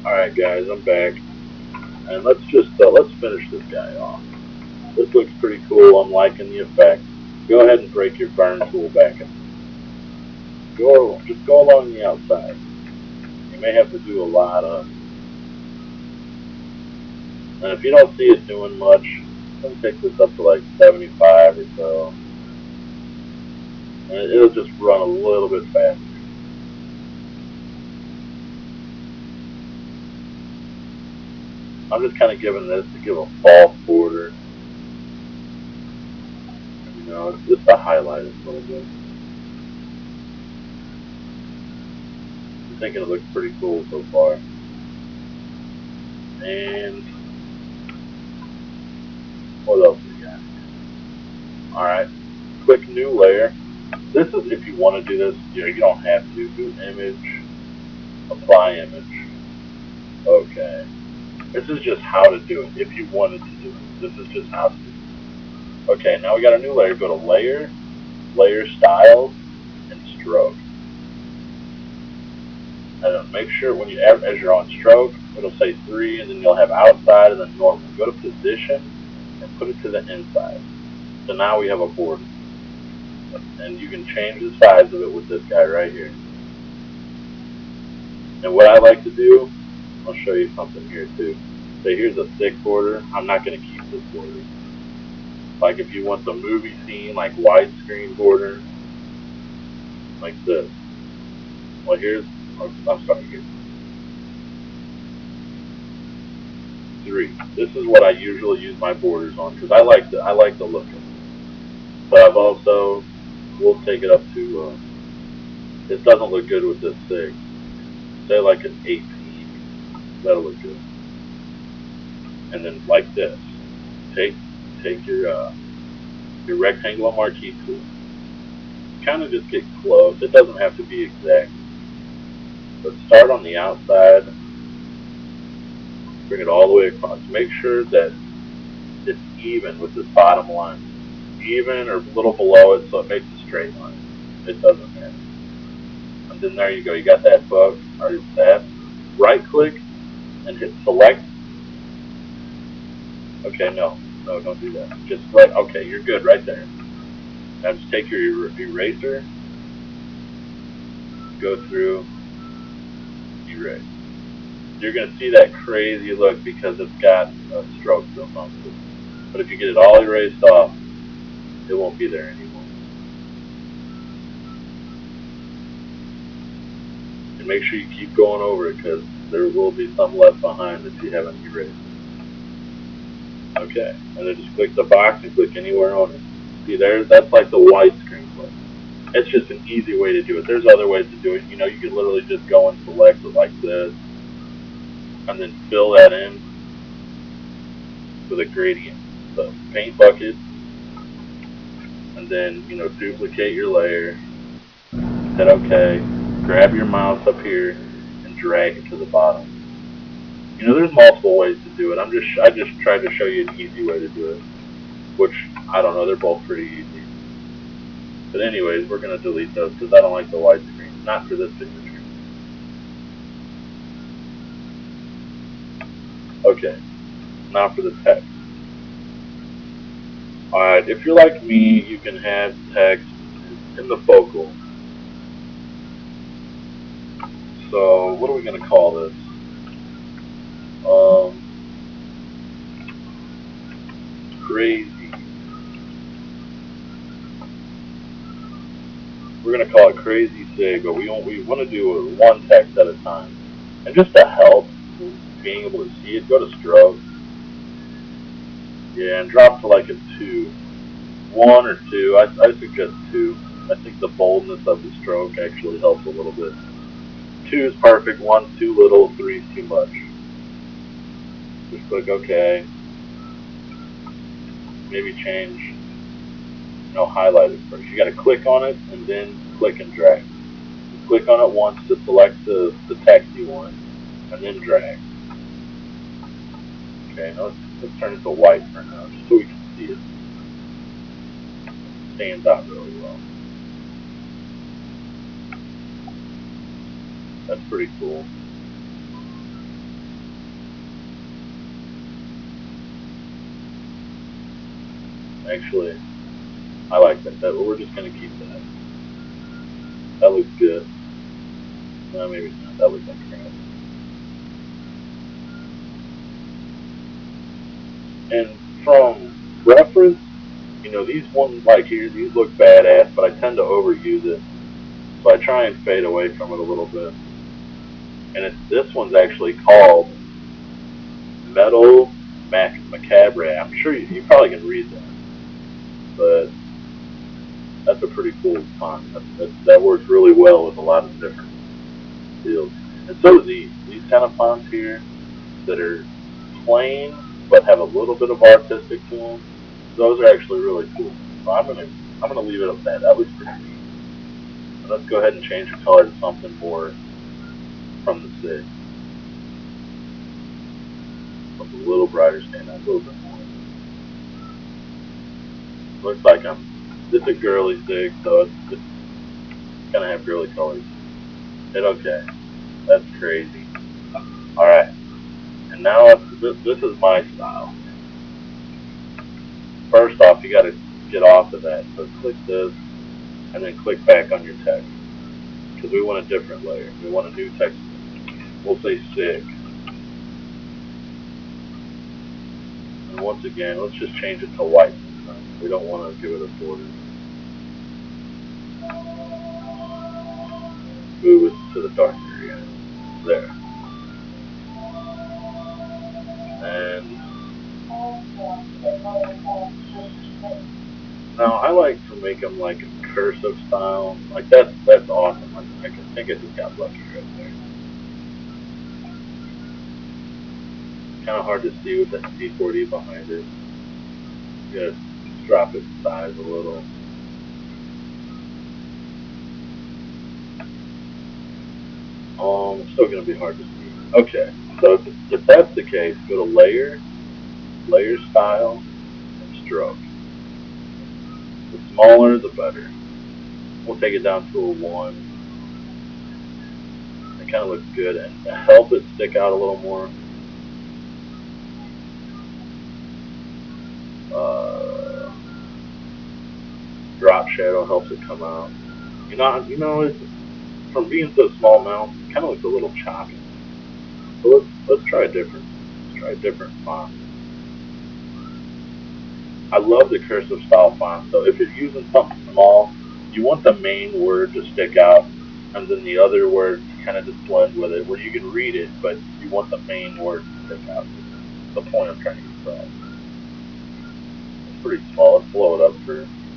Alright guys, I'm back. And let's finish this guy off. This looks pretty cool, I'm liking the effect. Go ahead and break your burn tool back in. Just go along the outside. You may have to do a lot of. And if you don't see it doing much, I'm going to take this up to like 75 or so. And it'll just run a little bit faster. I'm just kind of giving this to give a false border. You know, just to highlight it a little bit. I'm thinking it looks pretty cool so far. And what else we got? Alright, click new layer. This is if you want to do this, you don't have to. Do image, apply image. Okay. This is just how to do it if you wanted to do it. This is just how to do it. Okay, now we got a new layer. Go to layer, layer styles, and stroke. And then make sure when you as you're on stroke, it'll say 3, and then you'll have outside and then normal. Go to position and put it to the inside. So now we have a border. And you can change the size of it with this guy right here. And what I like to do, I'll show you something here too. So here's a thick border. I'm not going to keep this border. Like if you want the movie scene, like widescreen border, like this. Well, I'm sorry, here's 3. This is what I usually use my borders on because I like the look of it. But I've also, we'll take it up to, it doesn't look good with this Sig. Say like an 18. That'll look good. And then like this. Take your rectangular marquee tool. Kind of just get close. It doesn't have to be exact. But start on the outside. Bring it all the way across. Make sure that it's even with this bottom line. Even or a little below it so it makes a straight line. It doesn't matter. And then there you go. You got that bug or that. Right click and hit select. Okay, no, don't do that. Just right. Okay, you're good right there. Now just take your eraser, go through, erase. You're going to see that crazy look because it's got a stroke built onto it. But if you get it all erased off, it won't be there anymore. And make sure you keep going over it because there will be some left behind that you haven't erased. Okay, and then just click the box and click anywhere on it. See there, that's like the widescreen clip. It's just an easy way to do it. There's other ways to do it. You know, you could literally just go and select it like this, and then fill that in with a gradient. So paint bucket, and then duplicate your layer. Hit OK. Grab your mouse up here and drag it to the bottom. There's multiple ways to do it. I just tried to show you an easy way to do it, which I don't know. They're both pretty easy. But anyways, we're going to delete those because I don't like the widescreen. Not for this picture. Okay. Now for the text. Alright, if you're like me, you can have text in the focal. So, what are we going to call this? Crazy. We're going to call it Crazy Sig, but we want to do it one text at a time. And just to help being able to see it, go to stroke. Yeah, and drop to like a 2. 1 or 2. I suggest 2. I think the boldness of the stroke actually helps a little bit. 2 is perfect. 1's too little. 3 is too much. Just click OK. Maybe change, highlight it first. You got to click on it and then click and drag. You click on it once to select the text you want, and then drag. Okay, now let's turn it to white for now, just so we can see it. Stands out really well. That's pretty cool. Actually, I like that. We're just gonna keep that. That looks good. No, maybe not. That looks like crap. And from reference, these ones like here, these look badass, but I tend to overuse it. So I try and fade away from it a little bit. And this one's actually called Metal Macabre. I'm sure you probably can read that, but that's a pretty cool font. That works really well with a lot of different fields. And so do these kind of fonts here that are plain but have a little bit of artistic to them. Those are actually really cool. So I'm gonna leave it at that. That looks pretty neat. And let's go ahead and change the color to something more from the Sig. Something a little brighter, stand out a little bit more. Looks like it's a girly Sig, so it's gonna have girly colors. Okay, that's crazy. All right, and now this is my style. First off, you got to get off of that. So click this, and then click back on your text because we want a different layer. We want a new text. We'll say Sig. And once again, let's just change it to white. We don't want to give it a border. Move it to the dark area. There. And now I like to make them like a cursive style. Like that's awesome. I think I just got lucky right there. Kind of hard to see with that C40 behind it. You gotta drop its size a little. Still gonna be hard to see. Okay, so if that's the case, go to Layer, Layer Style, and Stroke. The smaller, the better. We'll take it down to a 1. It kind of looks good, and to help it stick out a little more, drop shadow helps it come out. It's from being so small now, it kind of looks a little choppy. So let's try a different. Let's try a different font. I love the cursive style font. So if you're using something small, you want the main word to stick out, and then the other words kind of just blend with it, where you can read it, but you want the main word to stick out. That's the point I'm trying to get across. It's pretty small. Let's blow it up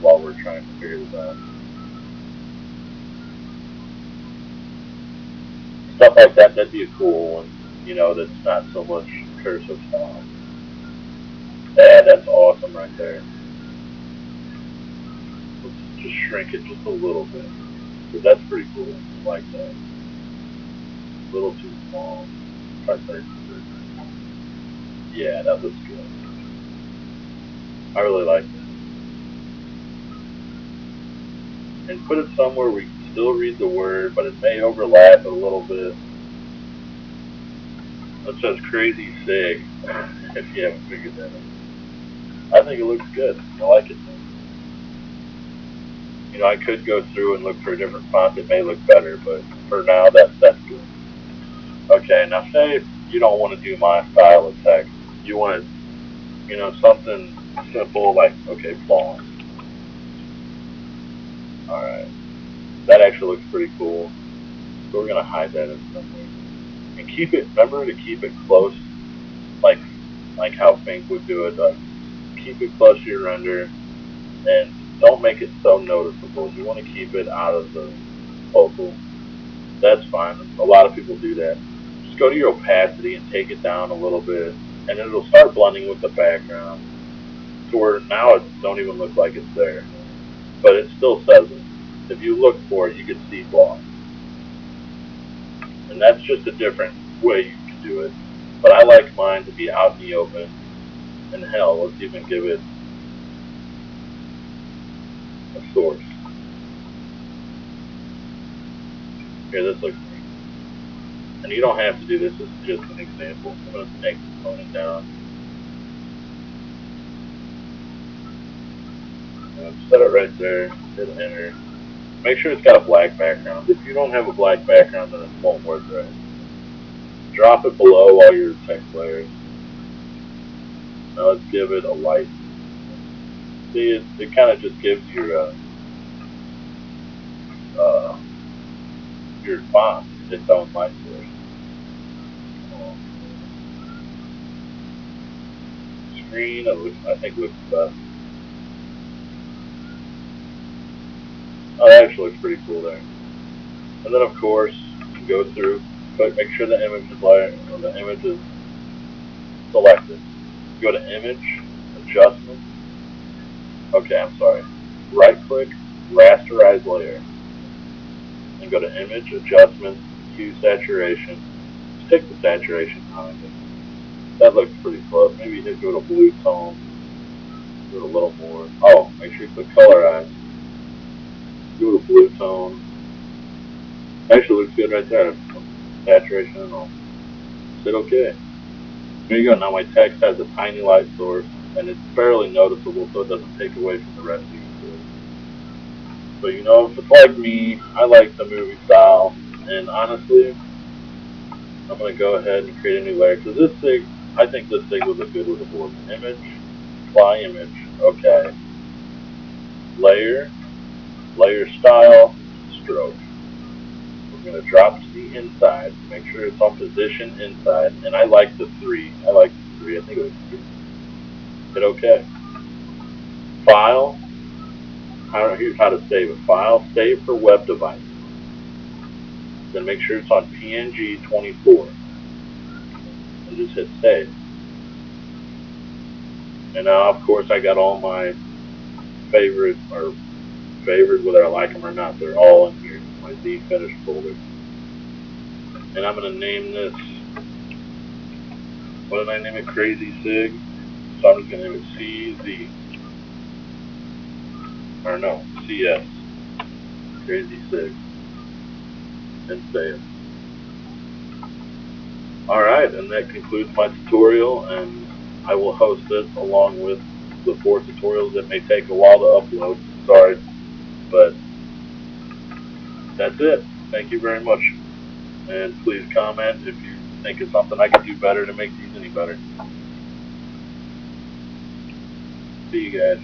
while we're trying to figure this out. Stuff like that, that'd be a cool one. That's not so much cursive style. Yeah, that's awesome right there. Let's just shrink it just a little bit. But that's pretty cool. I like that. A little too small. Try 30. Yeah, that looks good. I really like that. And put it somewhere we can still read the word, but it may overlap a little bit. It says Crazy Sig, if you haven't figured that out. I think it looks good. I like it. I could go through and look for a different font that may look better, but for now, that's good. Okay, now say if you don't want to do my style of text, you want something simple like, okay, font. Alright, that actually looks pretty cool. So we're going to hide that in some way. And remember to keep it close, like how Fink would do it. Keep it close to your render, and don't make it so noticeable. You want to keep it out of the focal. That's fine. A lot of people do that. Just go to your opacity and take it down a little bit, and it'll start blending with the background to where now it don't even look like it's there. But it still says it. If you look for it, you can see gloss. And that's just a different way you can do it. But I like mine to be out in the open. And hell, let's even give it a source. Here, this looks neat. And you don't have to do this. This is just an example. I'm going to take the component down. Set it right there, hit enter. Make sure it's got a black background. If you don't have a black background, then it won't work right. Drop it below all your text layers. Now let's give it a light. See, it kind of just gives your font its own light source. Screen, I think looks best. Oh, that actually looks pretty cool there. And then of course, you go through, but make sure the image is selected. Go to image, adjustment. Okay, I'm sorry. Right click, rasterize layer. And go to image, adjustment, hue saturation. Just take the saturation on it. That looks pretty close. Maybe you just go to blue tone. Do it a little more. Oh, make sure you put colorize. Do a blue tone. Actually looks good right there. Saturation and all. Hit OK. There you go. Now my text has a tiny light source, and it's fairly noticeable, so it doesn't take away from the rest of you. So you know, if it's like me, I like the movie style, and honestly, I'm going to go ahead and create a new layer, because this Sig, I think this Sig would look good with a board. Image, apply image, okay. Layer, layer style, stroke. We're going to drop to the inside, make sure it's on position inside, and I like the 3. I think it was 3. Hit OK. File, here's how to save it. File, save for web device. Then make sure it's on PNG 24. And just hit save. And now, of course, I got all my favorite, whether I like them or not, they're all in here, my Z finish folder. And I'm going to name this, what did I name it? Crazy Sig. So I'm just going to name it CZ. Or no, CS. Crazy Sig. And save. Alright, and that concludes my tutorial, and I will host this along with the 4 tutorials that may take a while to upload. Sorry, but that's it. Thank you very much. And please comment if you think it's something I could do better to make these any better. See you guys.